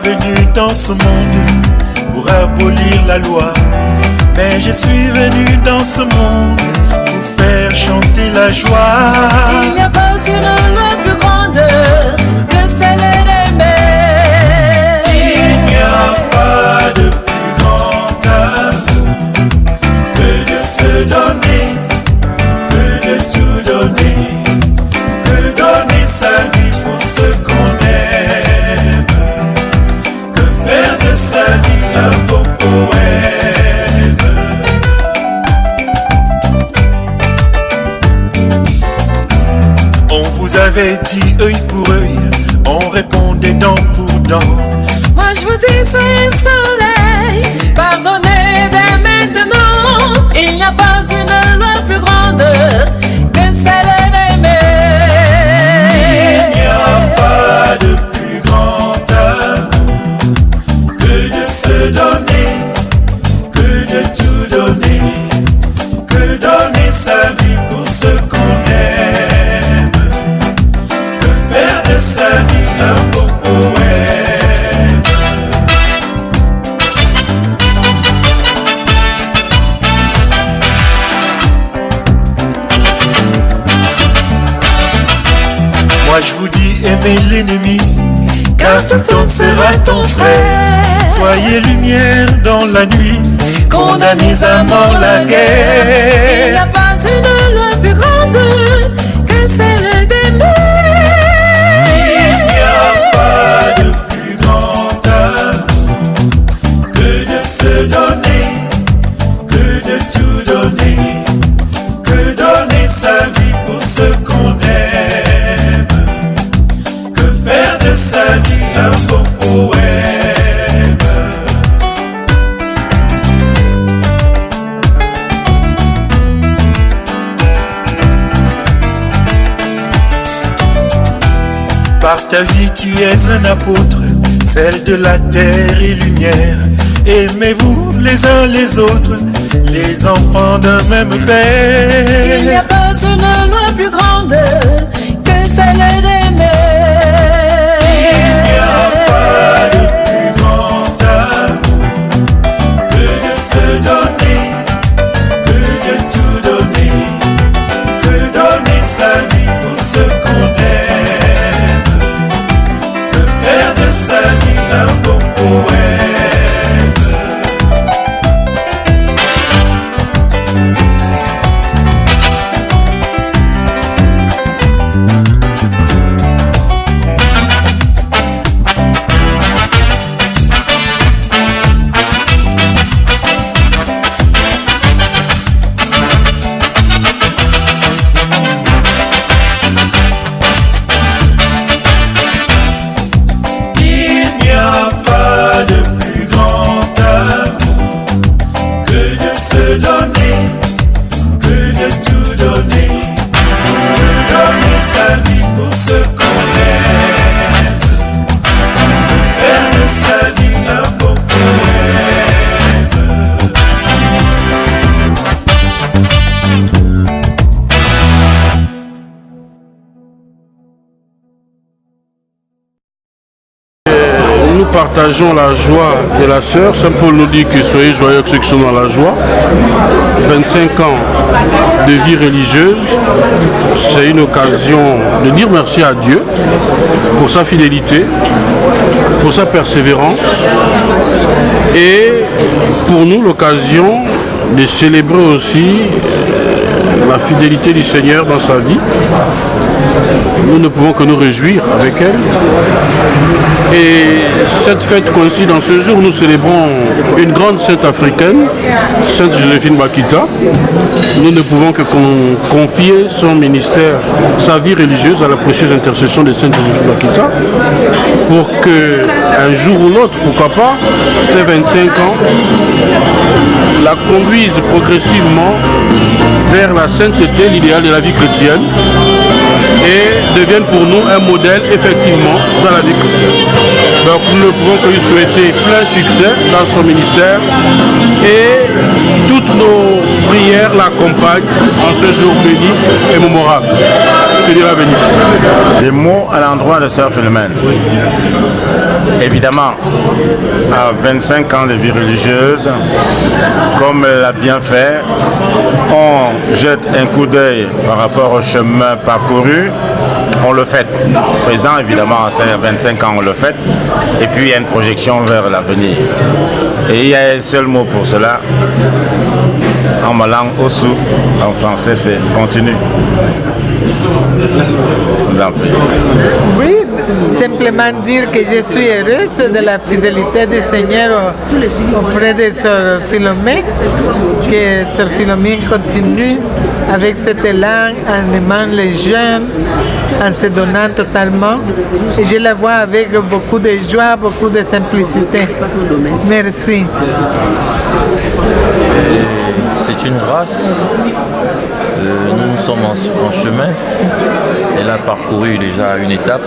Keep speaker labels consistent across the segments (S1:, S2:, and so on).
S1: venu dans ce monde pour abolir la loi, mais je suis venu dans ce monde pour faire chanter la joie.
S2: Il n'y a pas une loi plus grande que celle d'aimer.
S1: Il n'y a pas de plus grand amour que de se donner, que de tout donner, que donner sa vie pour ce qu'on aime, que faire de sa vie un beau poème. On vous avait dit œil pour œil, on répondait dent pour dent.
S2: Moi je vous dis soyez soleil, pardonnez dès maintenant. Il n'y a pas une loi plus grande que celle d'aimer.
S1: Il n'y a pas de plus grand amour que de se donner, que de tout donner, que donner sa vie pour ce qu'on aime, que faire de sa vie un beau poème. Moi je vous dis aimez l'ennemi, car tout homme sera ton frère. Soyez lumière dans la nuit, condamnez à mort la
S2: Il n'y
S1: guerre.
S2: a pas une loi plus grande que celle d'aimer.
S1: Il n'y a pas de plus grand amour que de se donner, que de tout donner, que donner sa vie pour ce qu'on aime, que faire de sa vie un beau poème. Par ta vie tu es un apôtre, celle de la terre et lumière. Aimez-vous les uns les autres, les enfants d'un même
S2: Il n'y
S1: père.
S2: a pas une loi plus grande que celle d'aimer.
S1: Il n'y a pas de plus grand amour que de se donner, que de tout donner, que donner sa vie pour ce qu'on aime, que faire de sa vie un beau poème. Il n'y a pas de plus grand amour que de se donner, que de tout donner, que donner sa vie pour ce qu'on aime, que faire de sa vie un beau poème.
S3: Nous partageons la joie de la sœur. Saint Paul nous dit que soyez joyeux ceux qui sont dans la joie. 25 ans de vie religieuse, c'est une occasion de dire merci à Dieu pour sa fidélité, pour sa persévérance et pour nous l'occasion de célébrer aussi la fidélité du Seigneur dans sa vie. Nous ne pouvons que nous réjouir avec elle. Et cette fête coïncide dans ce jour, nous célébrons une grande sainte africaine, Sainte Joséphine Bakita. Nous ne pouvons que confier son ministère, sa vie religieuse à la précieuse intercession de Sainte Joséphine Bakita pour que un jour ou l'autre, pourquoi pas, ces 25 ans, la conduisent progressivement vers la sainteté, l'idéal de la vie chrétienne, et deviennent pour nous un modèle effectivement dans la vie chrétienne. Donc nous ne pouvons que lui souhaiter plein succès dans son ministère et toutes nos prières l'accompagnent en ce jour béni et mémorable. Que Dieu la bénisse.
S4: Des mots à l'endroit de Sœur Philomène. Évidemment, à 25 ans de vie religieuse, comme elle l'a bien fait, on jette un coup d'œil par rapport au chemin parcouru, on le fait. Présent, évidemment, à 25 ans, on le fait. Et puis, il y a une projection vers l'avenir. Et il y a un seul mot pour cela. En ma langue, osu, en français, c'est continue.
S5: Merci.
S4: Vous en priez.
S6: Oui, simplement dire que je suis heureuse de la fidélité du Seigneur auprès de Sœur Philomène, que Sœur Philomène continue avec cet élan en aimant les jeunes, en se donnant totalement. Et je la vois avec beaucoup de joie, beaucoup de simplicité. Merci.
S7: C'est une grâce. Nous sommes en chemin. Elle a parcouru déjà une étape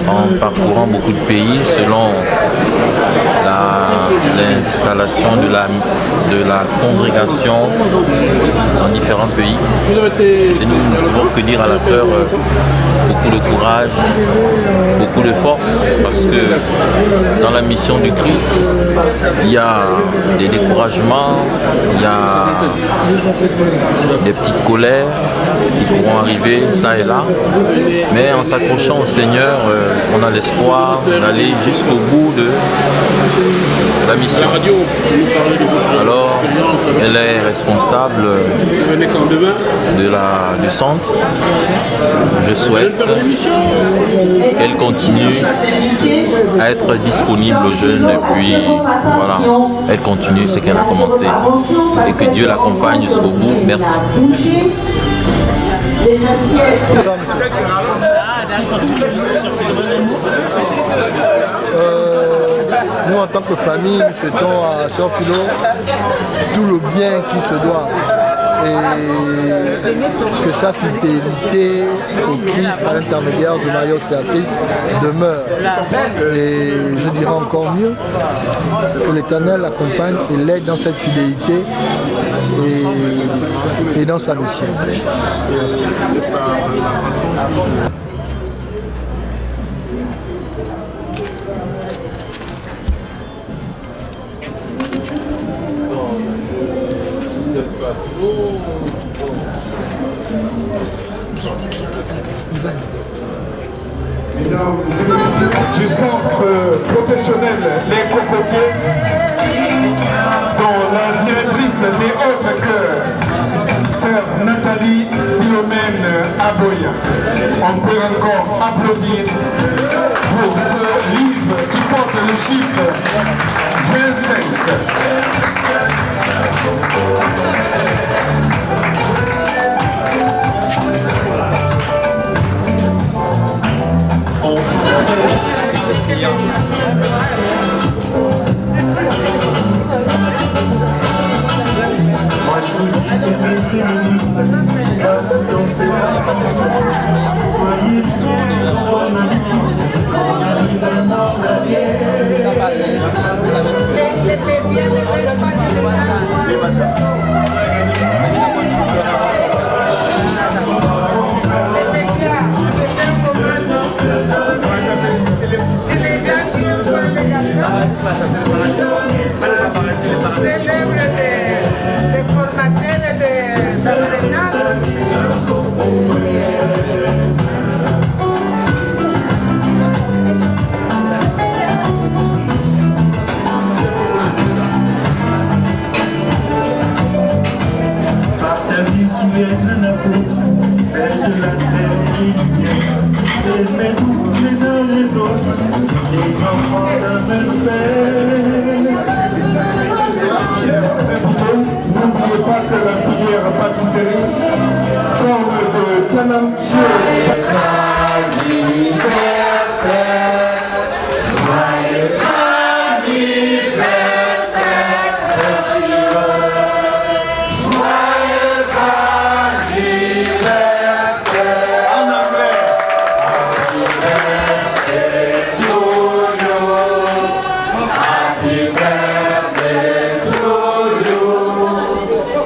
S7: en parcourant beaucoup de pays selon l'installation de la congrégation dans différents pays. Et nous ne pouvons que dire à la sœur beaucoup de courage, beaucoup de force, parce que dans la mission du Christ, il y a des découragements, il y a des petites colères qui pourront arriver ça et là, mais en s'accrochant au Seigneur, on a l'espoir d'aller jusqu'au bout de la mission. Alors, elle est responsable du centre. Je souhaite qu'elle continue à être disponible aux jeunes et puis voilà, elle continue ce qu'elle a commencé et que Dieu l'accompagne jusqu'au bout. Merci.
S8: Nous, en tant que famille, nous souhaitons à Sœur Philo tout le bien qui se doit. Et que sa fidélité au Christ par l'intermédiaire de Marie Auxiliatrice demeure. Et je dirais encore mieux, que l'Éternel l'accompagne et l'aide dans cette fidélité et dans sa mission. Merci.
S9: Du centre professionnel Les Cocotiers, dont la directrice n'est autre que Sœur Nathalie Philomène Aboya. On peut encore applaudir pour ce livre qui porte le chiffre 25.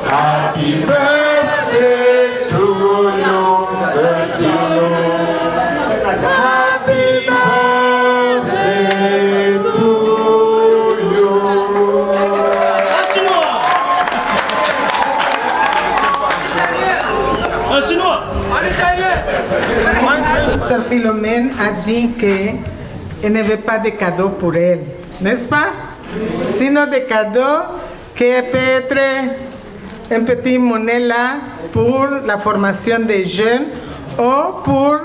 S1: Happy birthday to you, Sœur Philo.
S6: a dit qu'elle ne veut pas de cadeaux pour elle, n'est-ce pas? Sinon des cadeaux qui peut être un petit monnaie là pour la formation des jeunes ou pour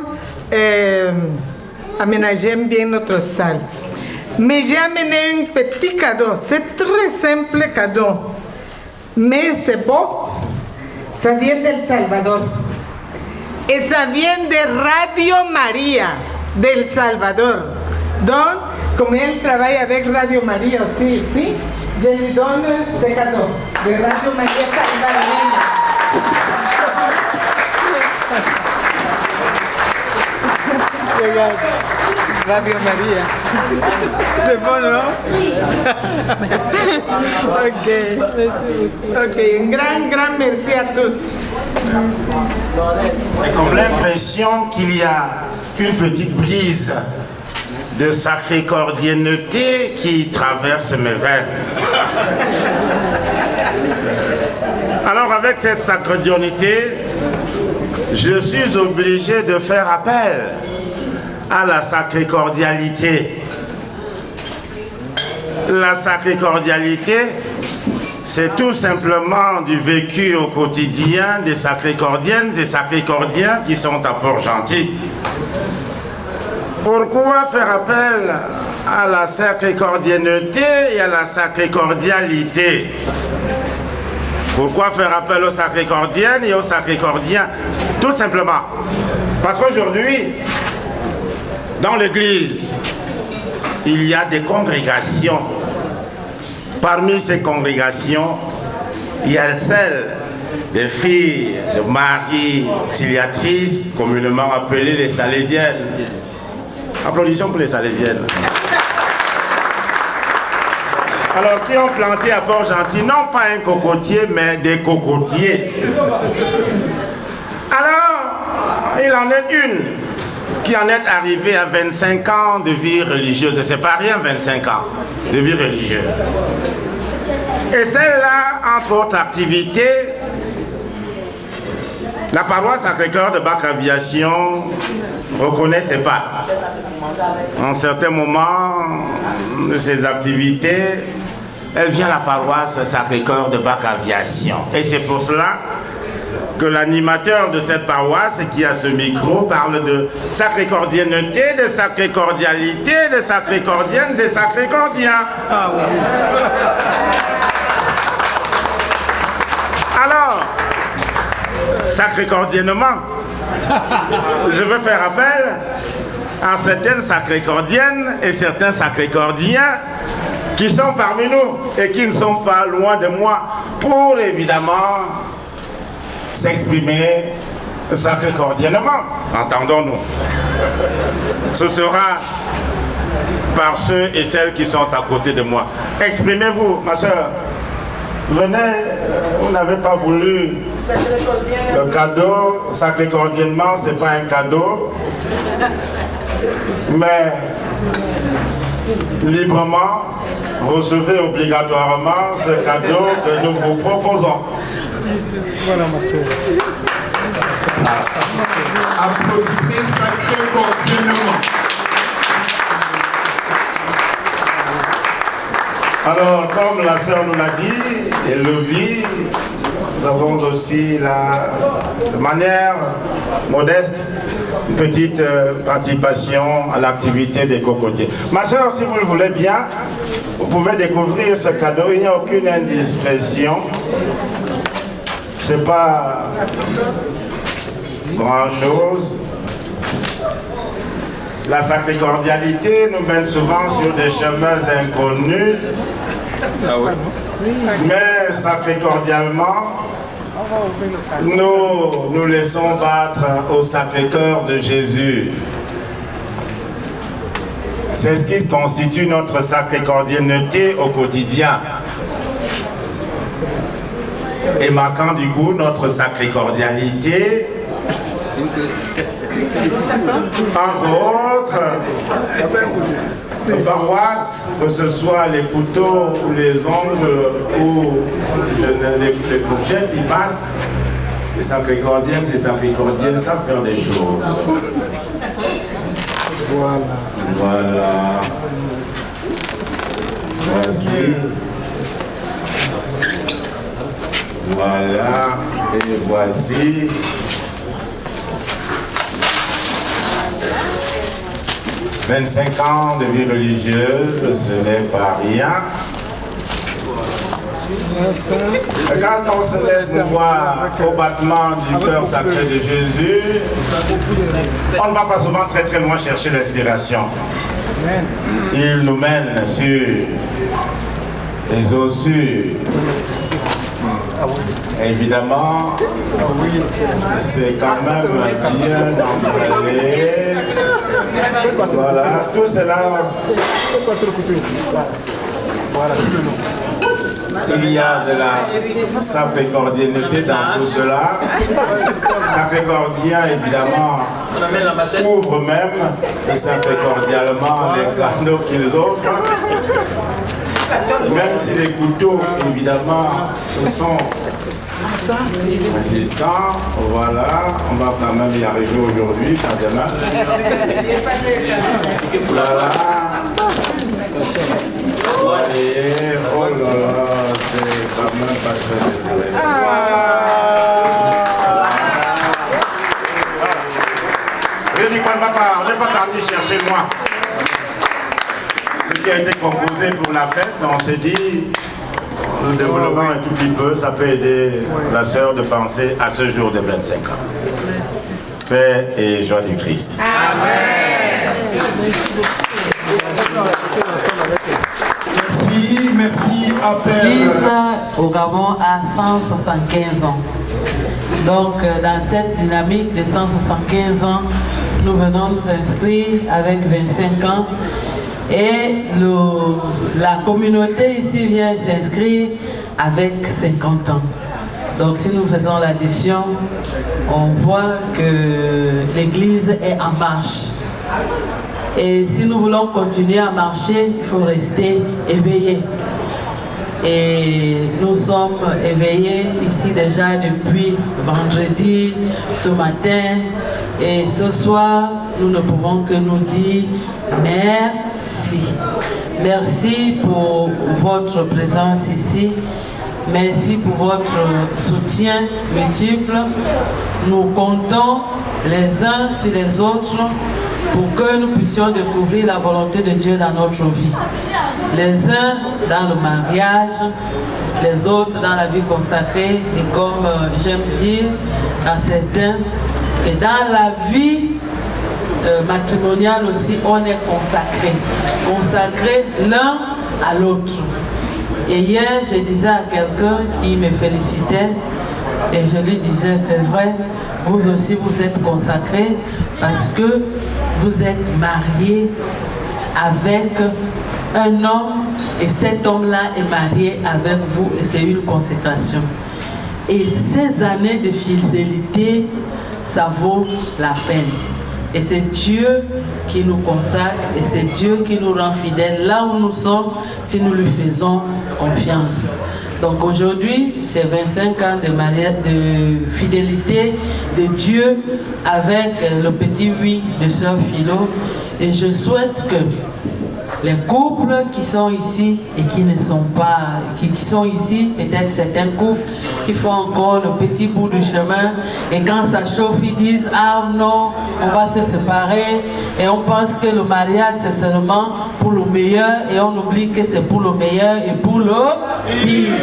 S6: aménager bien notre salle. Mais j'ai amené un petit cadeau, c'est très simple cadeau, mais c'est beau. Ça vient d'El Salvador. Et ça vient de Radio Maria d'El Salvador. Donc, comme elle travaille avec Radio Maria aussi ici, je lui donne ce cadeau de Radio Maria salvadoreña. Radio Maria. C'est bon, non? Ok, un grand merci à tous.
S4: J'ai comme l'impression qu'il y a une petite brise de sacré-cordienneté qui traverse mes veines. Alors avec cette sacré-cordienneté, je suis obligé de faire appel à la sacrée cordialité. La sacrée cordialité, c'est tout simplement du vécu au quotidien des sacrées cordiennes et sacrés cordiens qui sont à Port-Gentil. Pourquoi faire appel à la sacrée cordienneté et à la sacrée cordialité? Pourquoi faire appel aux sacrées cordiennes et aux sacrés cordiens? Tout simplement parce qu'aujourd'hui, dans l'église, il y a des congrégations. Parmi ces congrégations, il y a celle des filles de Marie auxiliatrices, communément appelées les Salésiennes. Applaudissements pour les Salésiennes. Alors, qui ont planté à Port-Gentil, non pas un cocotier, mais des cocotiers. Alors, il en est une qui en est arrivée à 25 ans de vie religieuse. Et c'est pas rien, 25 ans de vie religieuse. Et celle-là, entre autres activités, la paroisse Sacré-Cœur de Bac-Aviation ne reconnaissait pas. En certains moments de ses activités, elle vient à la paroisse Sacré-Cœur de Bac-Aviation. Et c'est pour cela que l'animateur de cette paroisse qui a ce micro parle de sacré-cordienneté, de sacré-cordialité, de sacré-cordiennes et sacré-cordiens. Ah oui. Alors, sacré-cordiennement, je veux faire appel à certaines sacré-cordiennes et certains sacré-cordiens qui sont parmi nous et qui ne sont pas loin de moi pour évidemment s'exprimer sacré-cordiennement, entendons-nous. Ce sera par ceux et celles qui sont à côté de moi. Exprimez-vous, ma soeur. Venez, vous n'avez pas voulu le cadeau, sacré-cordiennement, c'est pas un cadeau, mais librement, recevez obligatoirement ce cadeau que nous vous proposons.
S8: Voilà, ma soeur.
S9: Applaudissez sacré-cordiennement.
S4: Alors, comme la sœur nous l'a dit, et le vit, nous avons aussi de manière modeste, une petite participation à l'activité des cocotiers. Ma sœur, si vous le voulez bien, vous pouvez découvrir ce cadeau, il n'y a aucune indiscrétion. C'est pas grand-chose. La sacrée cordialité nous mène souvent sur des chemins inconnus. Ah oui. Mais sacré cordialement, nous laissons battre au Sacré-Cœur de Jésus. C'est ce qui constitue notre sacrée cordialité au quotidien. Et marquant du coup notre sacrée cordialité, entre autres, les paroisses, que ce soit les couteaux ou les ongles ou les fourchettes, ils passent. Les sacrées cordiennes savent faire des choses. Voilà. Voici. Voilà. Et voici. « 25 ans de vie religieuse, ce n'est pas rien. » Quand on se laisse mouvoir au battement du cœur sacré de Jésus, on ne va pas souvent très très loin chercher l'inspiration. Il nous mène sur les eaux sûres. Évidemment, c'est quand même bien emballé. Voilà, tout cela. Il y a de la sacré-cordialité dans tout cela. Sacré-cordien, évidemment, ouvre même sacré-cordialement les canaux qu'ils offrent. Même si les couteaux, évidemment, sont résistants, voilà, on va quand même y arriver aujourd'hui, pas demain. Voilà. Vous voyez, oh là là, c'est quand même pas très intéressant. Je dis qu'on n'est pas parti chercher loin. Ce qui a été composé pour la fête, on s'est dit, nous développons un tout petit peu, ça peut aider la sœur de penser à ce jour de 25 ans. Paix et joie du Christ. Amen.
S9: Merci à Père.
S10: L'Église au Gabon a 175 ans. Donc, dans cette dynamique de 175 ans, nous venons nous inscrire avec 25 ans. Et la communauté ici vient s'inscrire avec 50 ans. Donc si nous faisons l'addition, on voit que l'Église est en marche. Et si nous voulons continuer à marcher, il faut rester éveillés. Et nous sommes éveillés ici déjà depuis vendredi, ce matin. Et ce soir, nous ne pouvons que nous dire merci. Merci pour votre présence ici. Merci pour votre soutien multiple. Nous comptons les uns sur les autres pour que nous puissions découvrir la volonté de Dieu dans notre vie. Les uns dans le mariage, les autres dans la vie consacrée. Et comme j'aime dire à certains, que dans la vie matrimoniale aussi, on est consacré. Consacré l'un à l'autre. Et hier, je disais à quelqu'un qui me félicitait, et je lui disais, c'est vrai, vous aussi vous êtes consacrés parce que vous êtes mariés avec un homme et cet homme-là est marié avec vous et c'est une consécration. Et ces années de fidélité, ça vaut la peine. Et c'est Dieu qui nous consacre et c'est Dieu qui nous rend fidèles là où nous sommes si nous lui faisons confiance. Donc aujourd'hui, c'est 25 ans de fidélité de Dieu avec le petit oui de Sœur Philo. Et je souhaite que les couples qui sont ici et qui ne sont pas, qui sont ici, peut-être certains couples qui font encore le petit bout du chemin et quand ça chauffe, ils disent « Ah non, on va se séparer » et on pense que le mariage c'est seulement pour le meilleur et on oublie que c'est pour le meilleur et pour le pire.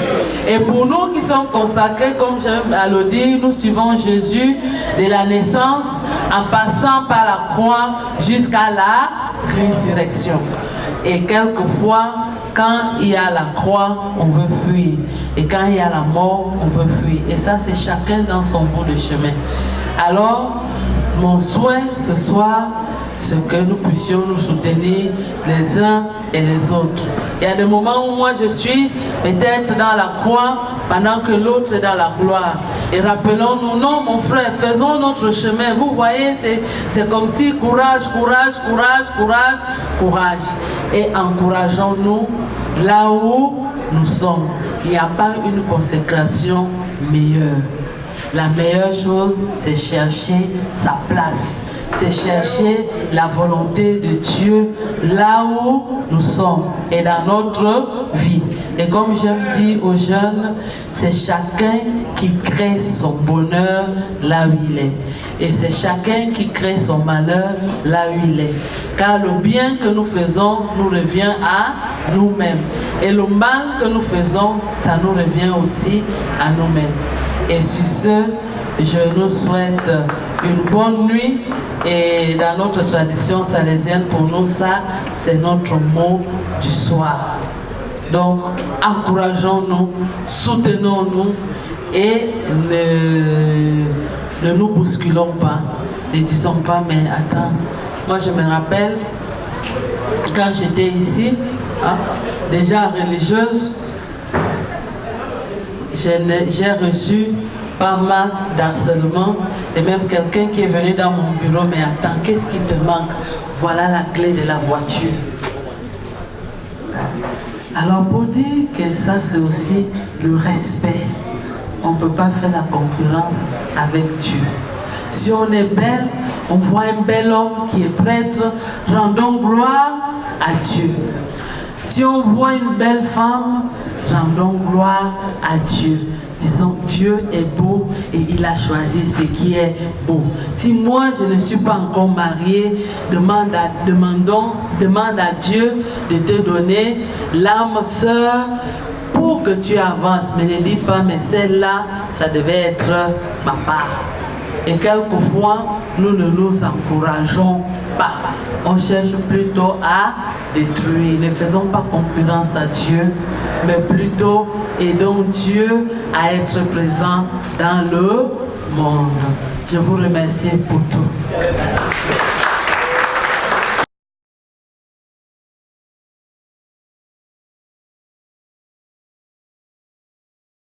S10: Et pour nous qui sommes consacrés, comme j'aime à le dire, nous suivons Jésus de la naissance en passant par la croix jusqu'à la résurrection. Et quelquefois, quand il y a la croix, on veut fuir. Et quand il y a la mort, on veut fuir. Et ça, c'est chacun dans son bout de chemin. Alors, mon souhait ce soir, c'est que nous puissions nous soutenir les uns et les autres. Il y a des moments où moi je suis peut-être dans la croix pendant que l'autre est dans la gloire. Et rappelons-nous, non mon frère, faisons notre chemin. Vous voyez, c'est comme si courage, courage, courage, courage, courage. Et encourageons-nous là où nous sommes. Il n'y a pas une consécration meilleure. La meilleure chose, c'est chercher sa place. c'est chercher la volonté de Dieu là où nous sommes et dans notre vie. Et comme j'aime dire aux jeunes, c'est chacun qui crée son bonheur là où il est. Et c'est chacun qui crée son malheur là où il est. Car le bien que nous faisons nous revient à nous-mêmes. Et le mal que nous faisons, ça nous revient aussi à nous-mêmes. Et sur ce, je nous souhaite une bonne nuit. Et dans notre tradition salésienne, pour nous, ça, c'est notre mot du soir. Donc, encourageons-nous, soutenons-nous et ne nous bousculons pas. Ne disons pas, mais attends, moi je me rappelle, quand j'étais ici, déjà religieuse, j'ai reçu pas mal d'harcèlement et même quelqu'un qui est venu dans mon bureau, mais attends, qu'est-ce qui te manque? Voilà la clé de la voiture. Alors pour dire que ça c'est aussi le respect, on ne peut pas faire la concurrence avec Dieu. Si on est belle, on voit un bel homme qui est prêtre, rendons gloire à Dieu. Si on voit une belle femme, rendons gloire à Dieu. Disons, Dieu est beau et il a choisi ce qui est beau. Si moi je ne suis pas encore mariée, demande à Dieu de te donner l'âme sœur pour que tu avances. Mais ne dis pas, mais celle-là, ça devait être ma part. Et quelquefois, nous ne nous encourageons pas. On cherche plutôt à détruire. Ne faisons pas concurrence à Dieu, mais plutôt aidons Dieu à être présent dans le monde. Je vous remercie pour tout.